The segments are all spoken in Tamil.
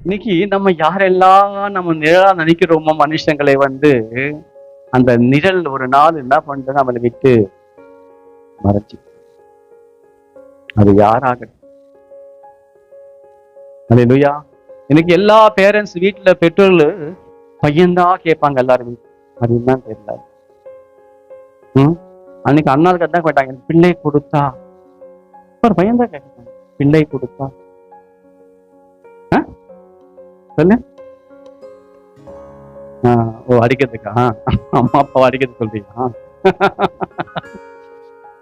இன்னைக்கு நம்ம யாரெல்லாம் நம்ம நிழலா நினைக்கிறோமோ மனுஷங்களை அந்த நிழல் ஒரு நாள் என்ன பண்றது நம்மளை விட்டு மறைச்சு. அது யாராகட்டும். அல்லேலூயா. இன்னைக்கு எல்லா பேரண்ட்ஸ் வீட்டுல பெற்றோர்கள் பையன்தான் கேட்பாங்க எல்லாருமே. அது என்னன்னு தெரியல. அன்னைக்கு அண்ணாவுக்கு தான் கேட்டாங்க, பிள்ளை கொடுத்தா ஒரு பையன் தான் கேட்பாங்க, பிள்ளை கொடுத்தா சொல்லு. ஓ அடிக்கிறதுக்கா? அம்மா அப்பா அடிக்கிறது சொல்றீங்களா?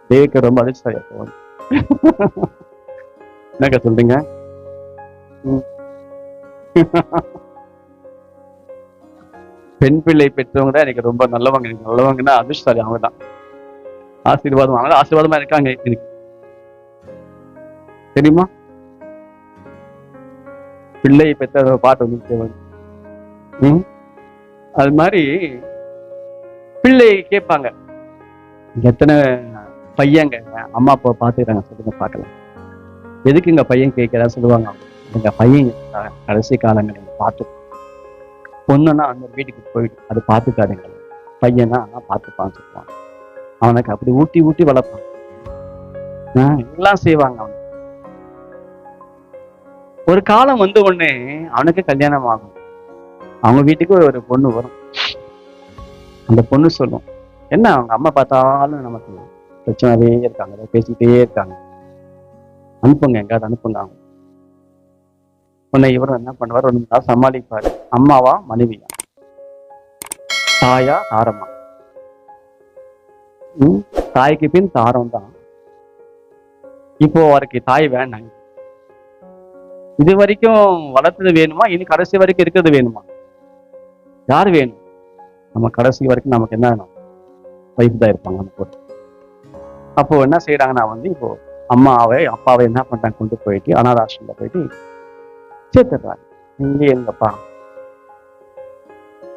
தேவிக்கு ரொம்ப அதிர்ஷ்டம் எப்போ என்னக்கா சொல்றீங்க? பெண் பிள்ளை பெற்றவங்க தான் எனக்கு ரொம்ப நல்லவங்க. எனக்கு நல்லவங்கன்னா அதிர்ஷ்டாரி அவங்க தான். ஆசீர்வாதம் அவங்க ஆசீர்வாதமா இருக்காங்க எனக்கு தெரியுமா? பிள்ளை பெற்ற பாட்டு வந்து அது மாதிரி பிள்ளை கேட்பாங்க, எத்தனை பையங்க அம்மா அப்பா பாத்துக்கிறாங்க சொல்லுங்க பார்க்கலாம். எதுக்கு எங்க பையன் கேட்கிறா சொல்லுவாங்க, எங்க பையன் கடைசி காலங்களில் பார்த்து பொண்ணுன்னா அந்த வீட்டுக்கு போயிட்டு அது பார்த்துக்காதுங்க, பையனா பார்த்துப்பான்னு சொல்லுவாங்க. அவனுக்கு அப்படி ஊட்டி ஊட்டி வளர்ப்பான், எல்லாம் செய்வாங்க. அவனுக்கு ஒரு காலம் வந்து உடனே அவனுக்கு கல்யாணம் ஆகும். அவங்க வீட்டுக்கு ஒரு பொண்ணு வரும். அந்த பொண்ணு சொல்லும், என்ன அவங்க அம்மா பார்த்தாலும் நமக்கு பிரச்சனையே இருக்காங்க, பேசிக்கிட்டே இருக்காங்க, அனுப்புங்க எங்காவது அனுப்புங்க. அவங்க உன்னை இவரும் என்ன பண்ணுவார், ஒரு நாள் சமாளிப்பாரு. அம்மாவா மனைவியா, தாயா தாரமா? தாய்க்கு பின் தாரம் தான். இப்போ அவருக்கு தாய் வேண்டாங்க. இது வரைக்கும் வளர்த்தது வேணுமா, இனி கடைசி வரைக்கும் இருக்கிறது வேணுமா? யார் வேணும்? நம்ம கடைசி வரைக்கும் நமக்கு என்ன வேணும்? வைஃப் தான் இருப்பாங்க நம்ம கூட. அப்போ என்ன செய்யறாங்கன்னா இப்போ அம்மாவை அப்பாவை என்ன பண்றாங்க, கொண்டு போயிட்டு அனாதாசிரமத்துல போயிட்டு சேர்த்துடுறாங்க. இங்கே எங்கப்பா.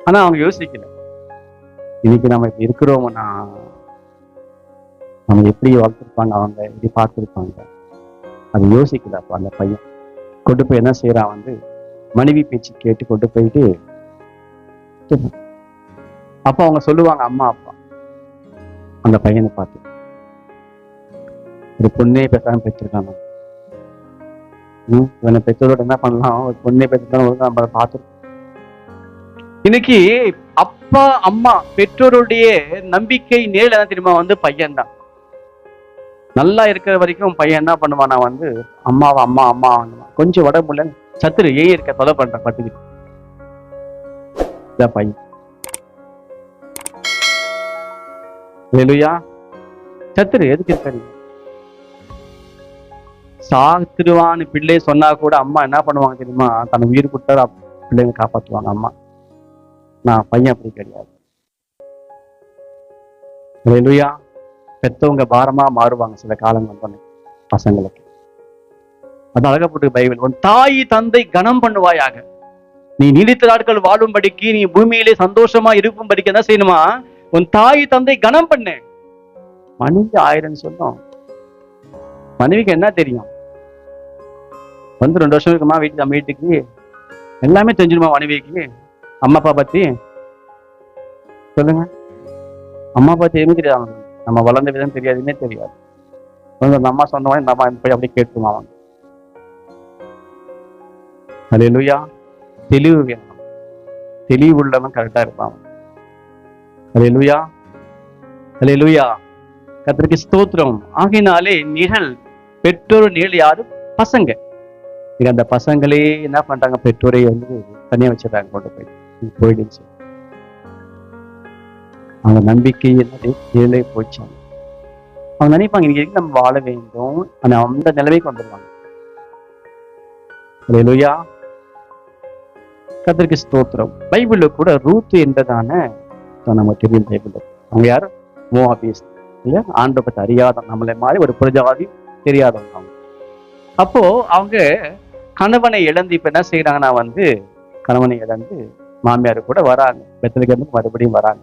ஆனா அவங்க யோசிக்கல, இன்னைக்கு நம்ம இப்ப இருக்கிறோம்னா நம்ம எப்படி வளர்த்துருப்பாங்க, அவங்க எப்படி பார்த்துருப்பாங்க, அது யோசிக்கல. அப்ப அந்த பையன் கொண்டு போய் என்ன செய்யறான், மனைவி பேச்சு கேட்டு கொண்டு போயிட்டு அப்ப அவங்க சொல்லுவாங்க, அம்மா அப்பா அந்த பையனை பார்த்து, ஒரு பொண்ணே பேசாம பெற்றிருக்காங்க, இவனை பெற்றோரோட என்ன பண்ணலாம், ஒரு பொண்ணே பெற்றிருக்காங்க நம்ம பார்த்துருக்கோம். இன்னைக்கு அப்பா அம்மா பெற்றோருடைய நம்பிக்கை நேரில் என்ன தெரியுமா, பையன் தான். நல்லா இருக்கிற வரைக்கும் பையன் என்ன பண்ணுவானா, அம்மாவா அம்மா அம்மா கொஞ்சம் உடம்புல சத்துரு ஏன் இருக்க தொலை பண்ற பட்டுக்கிட்டு பையன். சத்துரு எதுக்கு இருக்காரு? சாத்துருவான்னு பிள்ளை சொன்னா கூட அம்மா என்ன பண்ணுவாங்க தெரியுமா, தன் உயிர் கொடுத்தா பிள்ளைங்க காப்பாற்றுவாங்க அம்மா. நான் பையன் அப்படி கிடையாது. பெத்தவங்க பாரமா மாறுவாங்க சில காலங்கள் பசங்களுக்கு. அது அழகப்பட்டு பைபிள், உன் தாய் தந்தை கனம் பண்ணுவாயாக, நீ நீடித்த நாட்கள் வாழும்படிக்கு, நீ பூமியிலே சந்தோஷமா இருக்கும்படிக்கு என்ன செய்யணுமா, உன் தாய் தந்தை கனம் பண்ணு. மனைவி 1000 சொல்லும். மனைவிக்கு என்ன தெரியும், 2 வருஷம் இருக்குமா வீட்டுக்கு எல்லாமே தெரிஞ்சிருமா மனைவிக்கு? அம்மா அப்பா பத்தி சொல்லுங்க. அம்மா அப்பா எதுவுமே தெரியாது, நம்ம வளர்ந்த விதம் தெரியாதுன்னே தெரியாது. அந்த அம்மா சொன்னவன் இந்த அம்மா போய் அப்படி கேட்டுருமா அவங்க. அல்லேலூயா. தெளிவு வேணும், தெளிவு உள்ளவன் கரெக்டா இருப்பான். அல்லேலூயா அல்லேலூயா. கர்த்தருக்கு ஸ்தோத்திரம். ஆகினாலே நிழல், பெற்றோர் நிழல் யாரு? பசங்க. அந்த பசங்களே என்ன பண்றாங்க, பெற்றோரை தனியா வச்சிடறாங்க, கொண்டு போயிடுச்சு. அவங்க நம்பிக்கை என்னது கீழே போச்சாங்க. அவங்க நினைப்பாங்க இன்னைக்கு நம்ம வாழ வேண்டும், அந்த நிலைமைக்கு வந்துடுவாங்க. அல்லேலூயா. கர்த்தருக்கு ஸ்தோத்திரம். பைபிள்ல கூட ரூத் என்றதான நம்ம தெரியும். பைபிள்ல அவங்க யாரு? மோவாபியஸ் இல்லையா? ஆண்டவரை பத்தி அறியாத நம்மளை மாதிரி ஒரு புரஜாதி தெரியாதவங்க அவங்க. அப்போ அவங்க கணவனை இழந்து இப்ப என்ன செய்யறாங்கன்னா கணவனை இழந்து மாமியாரு கூட வராங்க, பெத்தலுக்கு மறுபடியும் வராங்க.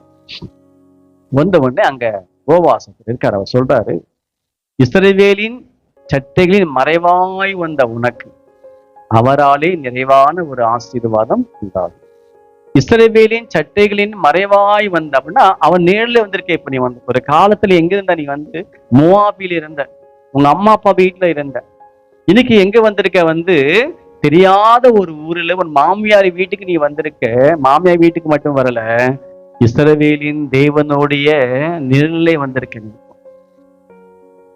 வந்த உடனே அங்க போவாசத்தில் இருக்கார். அவர் சொல்றாரு, இஸ்ரவேலின் சட்டைகளின் மறைவாய் வந்த உனக்கு அவராலே நிறைவான ஒரு ஆசீர்வாதம் உண்டாகும். இஸ்ரவேலின் சட்டைகளின் மறைவாய் வந்த அப்படின்னா அவன் நேர்ல வந்திருக்க. இப்ப நீ வந்து ஒரு காலத்துல எங்க இருந்த? நீ வந்து மோவாபில இருந்த, உங்க அம்மா அப்பா வீட்டுல இருந்த. இன்னைக்கு எங்க வந்திருக்க? வந்து தெரியாத ஒரு ஊர்ல உன் மாமியார் வீட்டுக்கு நீ வந்திருக்க. மாமியார் வீட்டுக்கு மட்டும் வரல, இஸ்ரவேலின் தேவனுடைய நிழலே வந்திருக்க நீ.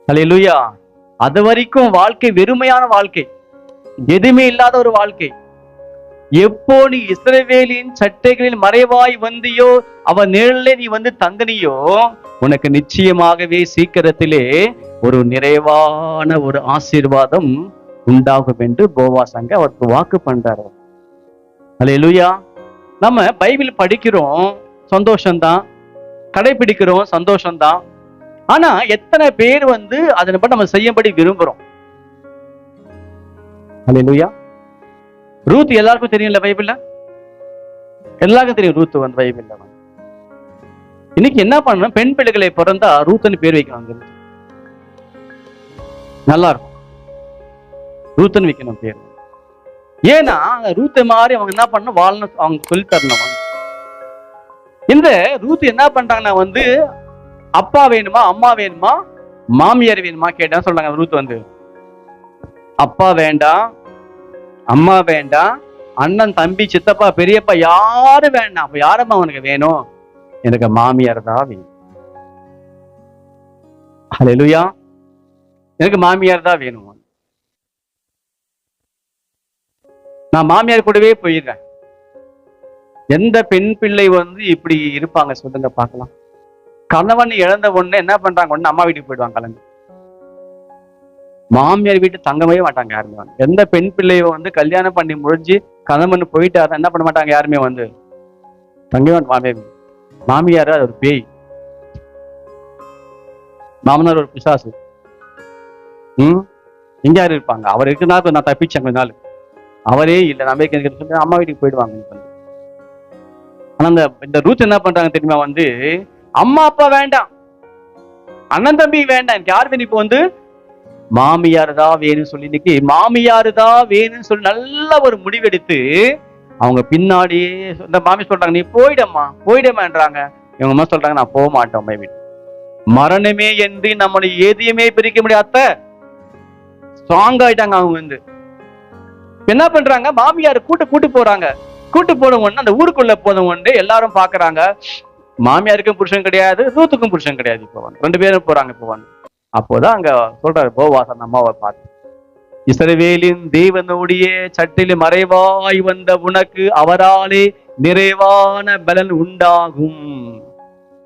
அல்லேலூயா. அது வரைக்கும் வாழ்க்கை வெறுமையான வாழ்க்கை, எதுவுமே இல்லாத ஒரு வாழ்க்கை. எப்போ நீ இஸ்ரவேலின் சட்டைகளில் மறைவாய் வந்தியோ, அவன் நிழலே நீ வந்து தங்கனியோ, உனக்கு நிச்சயமாகவே சீக்கிரத்திலே ஒரு நிறைவான ஒரு ஆசீர்வாதம் உண்டாகும் என்று போவாஸ் அங்க அவருக்கு வாக்கு பண்றாரு. அல்லேலூயா. நம்ம பைபிள் படிக்கிறோம், சந்தோஷம்தான், கடைபிடிக்கிறோம், சந்தோஷம்தான். ஆனா எத்தனை பேர் வந்து அதன்படி நம்ம செய்யும்படி விரும்புறோம்? அல்லேலூயா. ரூத் எல்லாருக்கும் தெரியும்ல, பைபிள்ல எல்லாருக்கும் தெரியும் ரூத் வந்து பைபிள்ல வந்து. இன்னைக்கு என்ன பண்ணணும்? பெண் பிள்ளைகளை பிறந்தா ரூத்னு பேர் வைக்கணும். நல்லா இருக்கும், ரூத்னு வைக்கணும் பேர். ஏன்னா ரூத் மாதிரி அவங்க என்ன பண்ணணும், வாழணும், அவங்க சொல்லி தரணும். இந்த ரூத் என்ன பண்றாங்கன்னா வந்து அப்பா வேணுமா, அம்மா வேணுமா, மாமியார் வேணுமா கேட்டா சொல்றாங்க. ரூத் வந்து அப்பா வேண்டாம், அம்மா வேண்டாம், அண்ணன் தம்பி சித்தப்பா பெரியப்பா யாரும் வேண்டாம். அப்ப யாரம்மா அவனுக்கு வேணும்? எனக்கு மாமியார் தான் வேணும். அல்லேலூயா. எனக்கு மாமியார் தான் வேணும். நான் மாமியார் கூடவே போயிடுறேன். எந்த பெண் பிள்ளை வந்து இப்படி இருப்பாங்க சொல்லுங்க பார்க்கலாம்? கணவன் இழந்த உடனே என்ன பண்றாங்க? உடனே அம்மா வீட்டுக்கு போயிடுவாங்க கிளம்பி. மாமியார் வீட்டு தங்கவே மாட்டாங்க யாருமே. எந்த பெண் பிள்ளைய வந்து கல்யாணம் பண்ணி முடிஞ்சு கணவன் போயிட்டாரு என்ன பண்ண மாட்டாங்க யாருமே வந்து தங்கவே மாமியார். மாமியார் அது ஒரு பேய், மாமனார் ஒரு பிசாசு. எங்க யாரு இருப்பாங்க? அவர் இருக்குனாலும் நான் தப்பிச்சேன் கொஞ்ச நாள், அவரே இல்லை நம்ம அம்மா வீட்டுக்கு போயிடுவாங்க. ஆனா இந்த ரூத் என்ன பண்றாங்க தெரியுமா? வந்து அம்மா அப்பா வேண்டாம், அண்ணன் தம்பி வேண்டாம், எனக்கு யார் வேணும்? இப்போ வந்து மாமியார் தான் வேணும்னு சொல்லி இன்னைக்கு மாமியார் தான் வேணும்னு சொல்லி நல்ல ஒரு முடிவெடுத்து அவங்க பின்னாடியே இந்த மாமி சொல்றாங்க நீ போயிடம்மா போயிடமான்றாங்க. இவங்க அம்மா சொல்றாங்க நான் போக மாட்டோம் அம்மா வீட்டு. மரணமே என்று நம்மளை எதையுமே பிரிக்க முடியாத ஸ்ட்ராங் ஆயிட்டாங்க. அவங்க வந்து என்ன பண்றாங்க? மாமியார் கூட்டு போறாங்க. கூட்டு போன உடனே அந்த ஊருக்குள்ள போன உடனே எல்லாரும் பாக்குறாங்க, மாமியாருக்கும் புருஷன் கிடையாது, ரூத்துக்கும் புருஷன் கிடையாது. இப்போ வந்து 2 பேரும் போறாங்க. இப்போ வந்து அப்போதான் அங்க சொல்றாரு போவாஸ் அந்த அம்மாவை பார்த்து, இஸ்ரவேலின் தேவனுடைய சட்டில மறைவாய் வந்த உனக்கு அவராலே நிறைவான பலன் உண்டாகும்.